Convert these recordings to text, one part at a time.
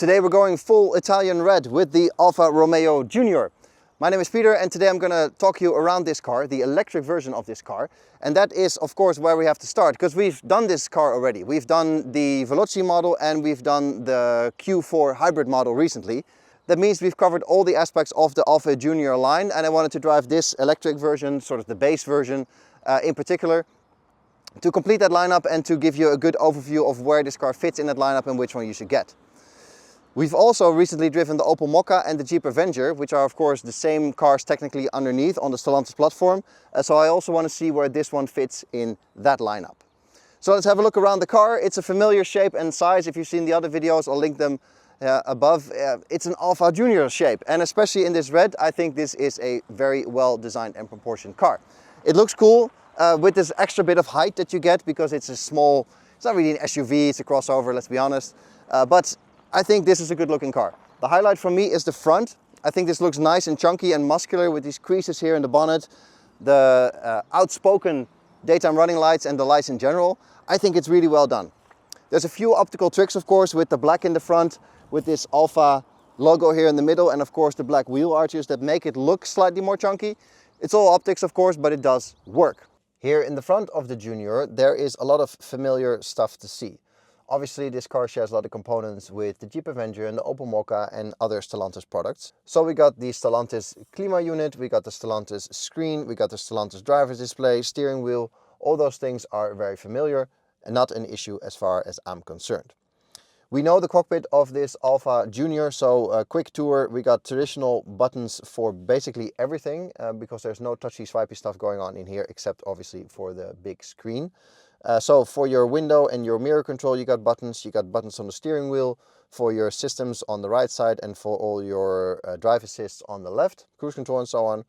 Today we're going full Italian red with the Alfa Romeo Junior. My name is Peter and today I'm going to talk you around this car, the electric version of this car. And that is of course where we have to start, because we've done this car already. We've done the Veloci model and we've done the Q4 hybrid model recently. That means we've covered all the aspects of the Alfa Junior line, and I wanted to drive this electric version, sort of the base version in particular, to complete that lineup and to give you a good overview of where this car fits in that lineup and which one you should get. We've also recently driven the Opel Mokka and the Jeep Avenger, which are of course the same cars technically underneath on the Stelantis platform. So I also want to see where this one fits in that lineup. So let's have a look around the car. It's a familiar shape and size. If you've seen the other videos, I'll link them above. It's an Alfa Junior shape, and especially in this red, I think this is a very well designed and proportioned car. It looks cool with this extra bit of height that you get, because it's a small, it's not really an SUV, it's a crossover, let's be honest. But I think this is a good looking car. The highlight for me is the front. I think this looks nice and chunky and muscular with these creases here in the bonnet, the outspoken daytime running lights and the lights in general. I think it's really well done. There's a few optical tricks of course, with the black in the front, with this Alfa logo here in the middle, and of course the black wheel arches that make it look slightly more chunky. It's all optics of course, but it does work. Here in the front of the Junior, there is a lot of familiar stuff to see. Obviously this car shares a lot of components with the Jeep Avenger and the Opel Mokka and other Stellantis products. So we got the Stellantis Klima unit, we got the Stellantis screen, we got the Stellantis driver's display, steering wheel. All those things are very familiar and not an issue as far as I'm concerned. We know the cockpit of this Alfa Junior, so a quick tour. We got traditional buttons for basically everything because there's no touchy swipey stuff going on in here, except obviously for the big screen. So for your window and your mirror control, you got buttons on the steering wheel, for your systems on the right side, and for all your drive assists on the left, cruise control and so on.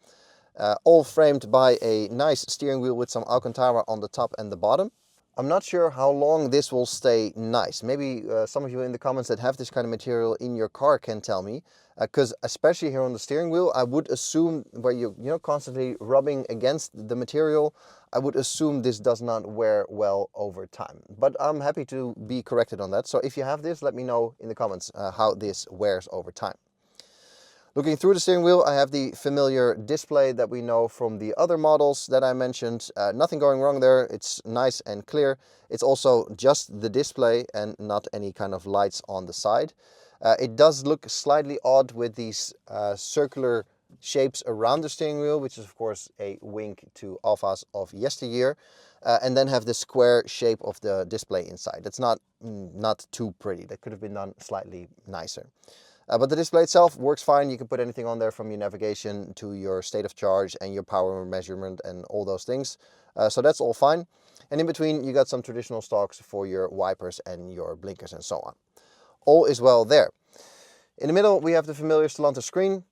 All framed by a nice steering wheel with some Alcantara on the top and the bottom. I'm not sure how long this will stay nice. Maybe some of you in the comments that have this kind of material in your car can tell me. Because especially here on the steering wheel, I would assume where you're constantly rubbing against the material, I would assume this does not wear well over time. But I'm happy to be corrected on that. So if you have this, let me know in the comments how this wears over time. Looking through the steering wheel, I have the familiar display that we know from the other models that I mentioned. Nothing going wrong there. It's nice and clear. It's also just the display and not any kind of lights on the side. It does look slightly odd with these circular shapes around the steering wheel, which is of course a wink to Alfas of yesteryear. And then have the square shape of the display inside. That's not too pretty. That could have been done slightly nicer. But the display itself works fine. You can put anything on there, from your navigation to your state of charge and your power measurement and all those things. So that's all fine. And in between you got some traditional stalks for your wipers and your blinkers and so on. All is well there. In the middle we have the familiar Stellantis screen.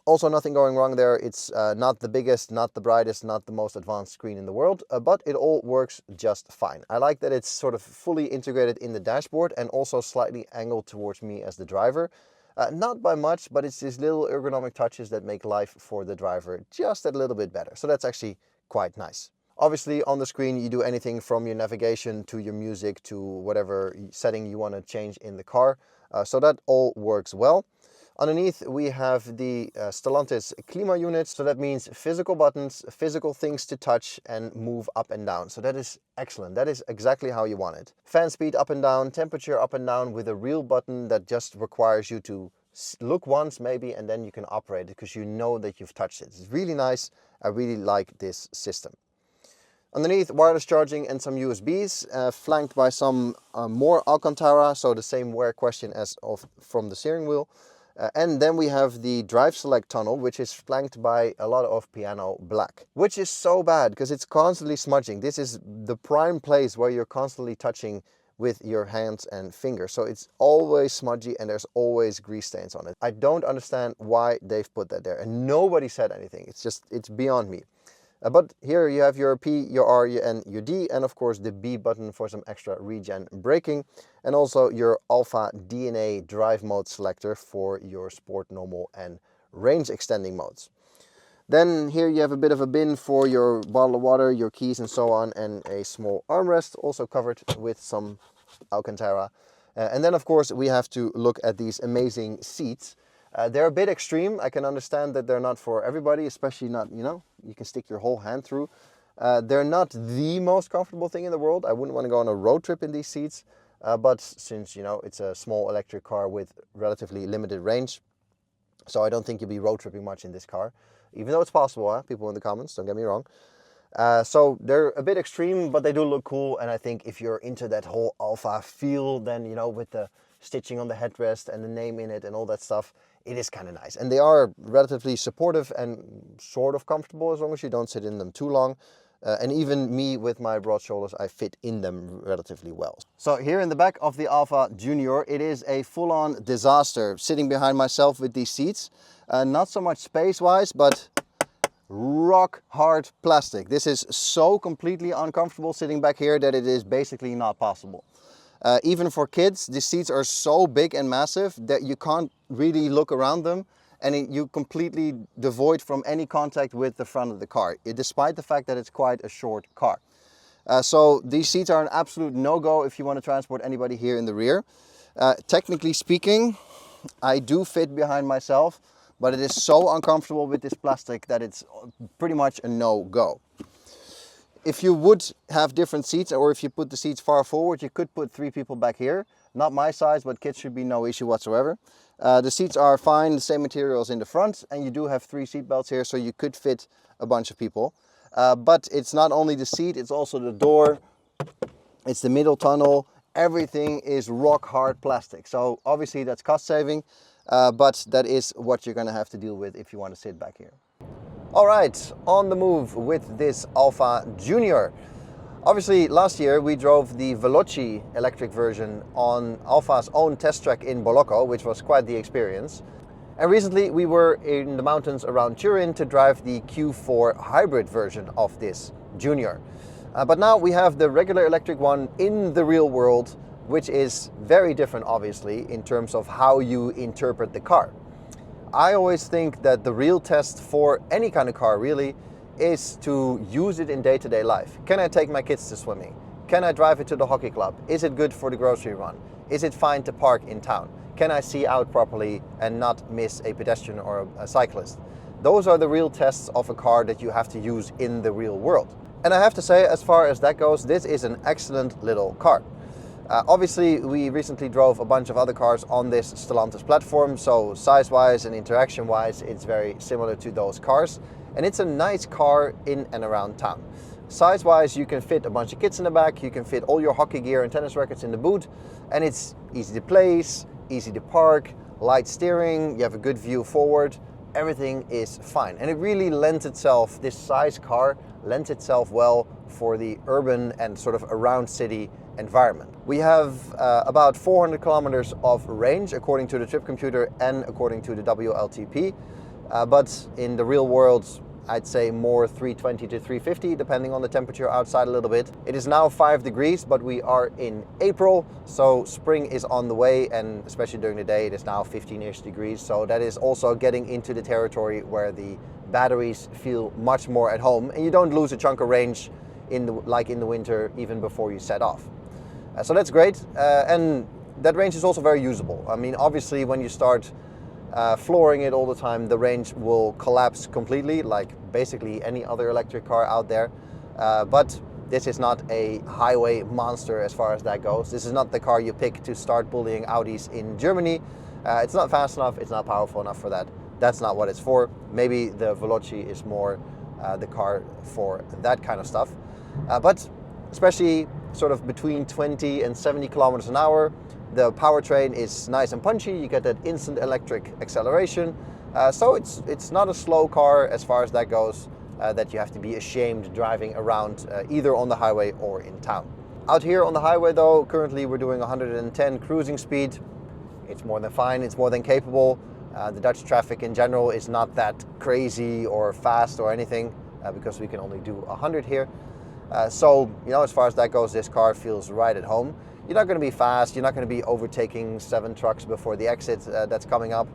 Also nothing going wrong there. It's not the biggest, not the brightest, not the most advanced screen in the world, but it all works just fine. I like that it's sort of fully integrated in the dashboard and also slightly angled towards me as the driver. Not by much, but it's these little ergonomic touches that make life for the driver just a little bit better. So that's actually quite nice. Obviously on the screen you do anything from your navigation to your music to whatever setting you want to change in the car. So that all works well. Underneath we have the Stelantis Klima unit, so that means physical buttons, physical things to touch and move up and down. So that is excellent. That is exactly how you want it. Fan speed up and down, temperature up and down with a real button that just requires you to look once maybe and then you can operate it because you know that you've touched it. It's really nice. I really like this system. Underneath, wireless charging and some USBs, flanked by some more Alcantara, so the same wear question as from the steering wheel. And then we have the drive select tunnel, which is flanked by a lot of piano black, which is so bad because it's constantly smudging. This is the prime place where you're constantly touching with your hands and fingers. So it's always smudgy and there's always grease stains on it. I don't understand why they've put that there, and nobody said anything. It's beyond me. But here you have your P, your R, your N, your D, and of course the B button for some extra regen braking, and also your Alfa DNA drive mode selector for your sport, normal and range extending modes. Then here you have a bit of a bin for your bottle of water, your keys and so on, and a small armrest also covered with some Alcantara. And then of course we have to look at these amazing seats. They're a bit extreme. I can understand that they're not for everybody, especially not, you know, you can stick your whole hand through. They're not the most comfortable thing in the world. I wouldn't want to go on a road trip in these seats. But since, you know, it's a small electric car with relatively limited range, so I don't think you'll be road tripping much in this car. Even though it's possible, huh? People in the comments, don't get me wrong. So they're a bit extreme, but they do look cool. And I think if you're into that whole Alfa feel, then, you know, with the stitching on the headrest and the name in it and all that stuff, it is kind of nice. And they are relatively supportive and sort of comfortable as long as you don't sit in them too long. And even me with my broad shoulders, I fit in them relatively well. So here in the back of the Alfa Junior, it is a full-on disaster sitting behind myself with these seats. Not so much space-wise, but rock hard plastic. This is so completely uncomfortable sitting back here that it is basically not possible. Even for kids, the seats are so big and massive that you can't really look around them, and you completely devoid from any contact with the front of the car, despite the fact that it's quite a short car. So these seats are an absolute no-go if you want to transport anybody here in the rear. Technically speaking, I do fit behind myself, but it is so uncomfortable with this plastic that it's pretty much a no-go. If you would have different seats, or if you put the seats far forward, you could put 3 people back here. Not my size, but kids should be no issue whatsoever. The seats are fine, the same materials in the front, and you do have 3 seat belts here, so you could fit a bunch of people. But it's not only the seat, it's also the door, it's the middle tunnel. Everything is rock hard plastic. So obviously that's cost saving, but that is what you're gonna have to deal with if you want to sit back here. All right, on the move with this Alfa Junior. Obviously, last year we drove the Veloci electric version on Alfa's own test track in Bolocco, which was quite the experience. And recently we were in the mountains around Turin to drive the Q4 hybrid version of this Junior. But now we have the regular electric one in the real world, which is very different, obviously, in terms of how you interpret the car. I always think that the real test for any kind of car really is to use it in day-to-day life. Can I take my kids to swimming? Can I drive it to the hockey club? Is it good for the grocery run? Is it fine to park in town? Can I see out properly and not miss a pedestrian or a cyclist? Those are the real tests of a car that you have to use in the real world. And I have to say, as far as that goes, this is an excellent little car. Obviously, we recently drove a bunch of other cars on this Stelantis platform, so size-wise and interaction-wise, it's very similar to those cars. And it's a nice car in and around town. Size-wise, you can fit a bunch of kids in the back, you can fit all your hockey gear and tennis rackets in the boot, and it's easy to place, easy to park, light steering, you have a good view forward, everything is fine. And it really lends itself, this size car lends itself well for the urban and sort of around city environment. We have about 400 kilometers of range according to the trip computer and according to the WLTP, but in the real world I'd say more 320 to 350 depending on the temperature outside a little bit. It is now 5 degrees, but we are in April, so spring is on the way, and especially during the day it is now 15-ish degrees, so that is also getting into the territory where the batteries feel much more at home and you don't lose a chunk of range like in the winter even before you set off. So that's great, and that range is also very usable. I mean, obviously when you start flooring it all the time, the range will collapse completely, like basically any other electric car out there. But this is not a highway monster as far as that goes. This is not the car you pick to start bullying Audis in Germany. It's not fast enough, it's not powerful enough for that. That's not what it's for. Maybe the Veloci is more the car for that kind of stuff. But especially sort of between 20 and 70 kilometers an hour, the powertrain is nice and punchy. You get that instant electric acceleration. So it's not a slow car as far as that goes, that you have to be ashamed driving around either on the highway or in town. Out here on the highway though, currently we're doing 110 cruising speed. It's more than fine, it's more than capable. The Dutch traffic in general is not that crazy or fast or anything, because we can only do 100 here. So, you know, as far as that goes, this car feels right at home. You're not going to be fast, you're not going to be overtaking 7 trucks before the exit that's coming up.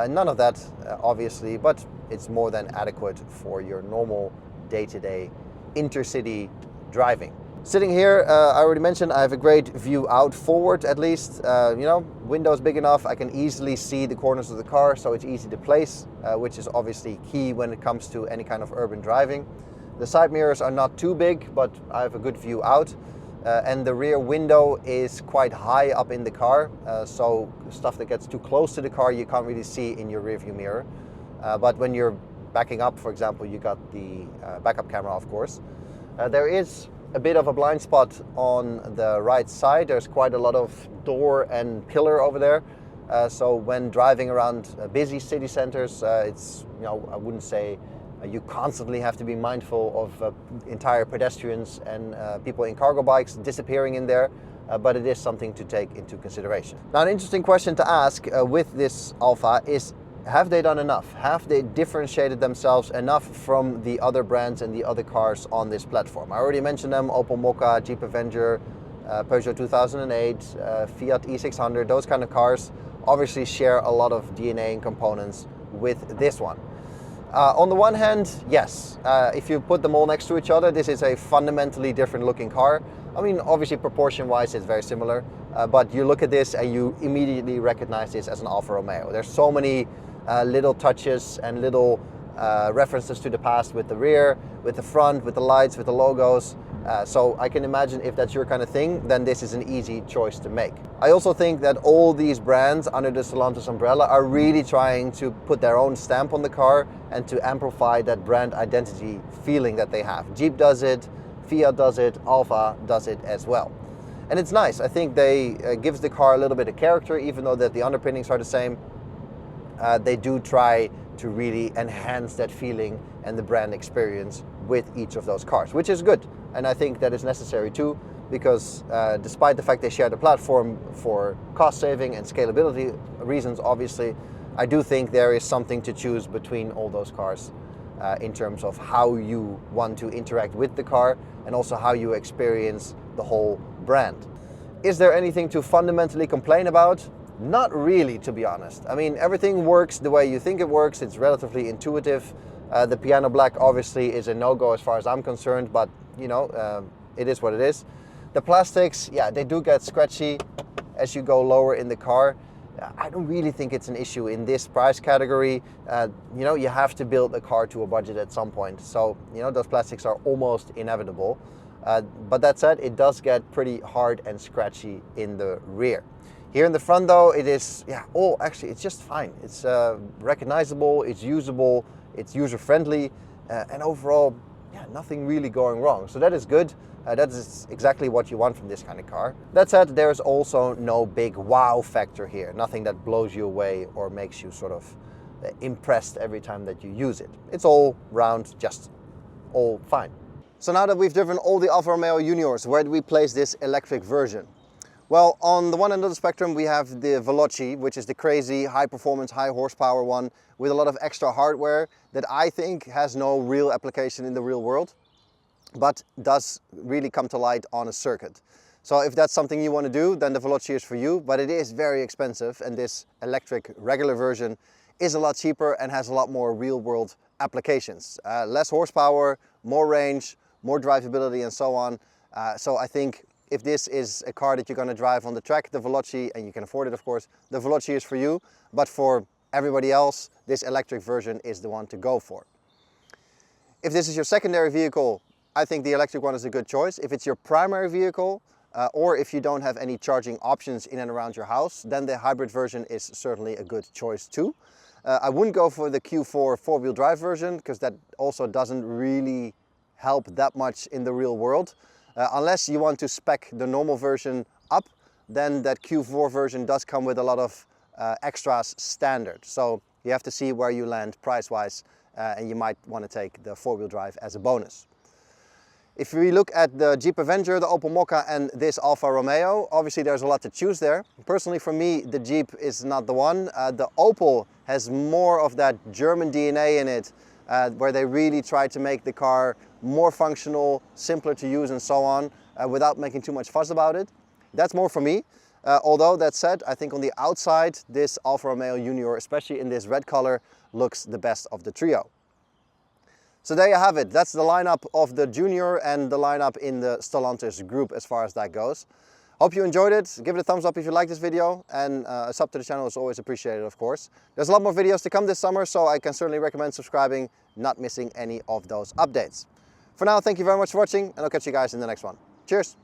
None of that, obviously, but it's more than adequate for your normal day-to-day intercity driving. Sitting here, I already mentioned I have a great view out forward at least. You know, window's big enough, I can easily see the corners of the car, so it's easy to place, which is obviously key when it comes to any kind of urban driving. The side mirrors are not too big, but I have a good view out. And the rear window is quite high up in the car, so stuff that gets too close to the car you can't really see in your rear view mirror. But when you're backing up, for example, you got the backup camera, of course. There is a bit of a blind spot on the right side. There's quite a lot of door and pillar over there. So when driving around busy city centers, it's, you know, I wouldn't say you constantly have to be mindful of entire pedestrians and people in cargo bikes disappearing in there, but it is something to take into consideration. Now, an interesting question to ask with this Alfa is, have they done enough? Have they differentiated themselves enough from the other brands and the other cars on this platform? I already mentioned them: Opel Mokka, Jeep Avenger, Peugeot 2008, Fiat E600. Those kind of cars obviously share a lot of DNA and components with this one. On the one hand, yes, if you put them all next to each other, this is a fundamentally different looking car. I mean, obviously proportion-wise it's very similar, but you look at this and you immediately recognize this as an Alfa Romeo. There's so many little touches and little references to the past with the rear, with the front, with the lights, with the logos. So I can imagine if that's your kind of thing, then this is an easy choice to make. I also think that all these brands under the Stelantis umbrella are really trying to put their own stamp on the car and to amplify that brand identity feeling that they have. Jeep does it, Fiat does it, Alfa does it as well. And it's nice. I think they gives the car a little bit of character, even though that the underpinnings are the same. They do try to really enhance that feeling and the brand experience with each of those cars, which is good. And I think that is necessary too, because despite the fact they share the platform for cost saving and scalability reasons, obviously, I do think there is something to choose between all those cars in terms of how you want to interact with the car and also how you experience the whole brand. Is there anything to fundamentally complain about? Not really, to be honest. I mean, everything works the way you think it works. It's relatively intuitive. The piano black obviously is a no-go as far as I'm concerned, but you know, it is what it is. The plastics, yeah, they do get scratchy as you go lower in the car. I don't really think it's an issue in this price category. You know, you have to build a car to a budget at some point. So, you know, those plastics are almost inevitable. But that said, it does get pretty hard and scratchy in the rear. Here in the front though, it is, yeah, actually it's just fine. It's recognizable, it's usable, it's user-friendly, and overall, yeah, nothing really going wrong. So that is good. That is exactly what you want from this kind of car. That said, there's also no big wow factor here. Nothing that blows you away or makes you sort of impressed every time that you use it. It's all round, just all fine. So now that we've driven all the Alfa Romeo Juniors, where do we place this electric version? Well, on the one end of the spectrum, we have the Veloci, which is the crazy high-performance, high-horsepower one with a lot of extra hardware that I think has no real application in the real world, but does really come to light on a circuit. So if that's something you want to do, then the Veloci is for you, but it is very expensive, and this electric regular version is a lot cheaper and has a lot more real-world applications. Less horsepower, more range, more drivability, and so on. So I think if this is a car that you're going to drive on the track, the Veloci, and you can afford it of course, the Veloci is for you. But for everybody else, this electric version is the one to go for. If this is your secondary vehicle, I think the electric one is a good choice. If it's your primary vehicle, or if you don't have any charging options in and around your house, then the hybrid version is certainly a good choice too. I wouldn't go for the Q4 four-wheel drive version, because that also doesn't really help that much in the real world. Unless you want to spec the normal version up, then that Q4 version does come with a lot of extras standard. So you have to see where you land price-wise, and you might want to take the four-wheel drive as a bonus. If we look at the Jeep Avenger, the Opel Mokka, and this Alfa Romeo, obviously there's a lot to choose there. Personally, for me, the Jeep is not the one. The Opel has more of that German DNA in it, where they really try to make the car more functional, simpler to use, and so on, without making too much fuss about it. That's more for me. Although that said, I think on the outside, this Alfa Romeo Junior, especially in this red color, looks the best of the trio. So there you have it. That's the lineup of the Junior and the lineup in the Stelantis group as far as that goes. Hope you enjoyed it. Give it a thumbs up if you like this video, and a sub to the channel is always appreciated, of course. There's a lot more videos to come this summer, so I can certainly recommend subscribing, not missing any of those updates. For now, thank you very much for watching, and I'll catch you guys in the next one. Cheers!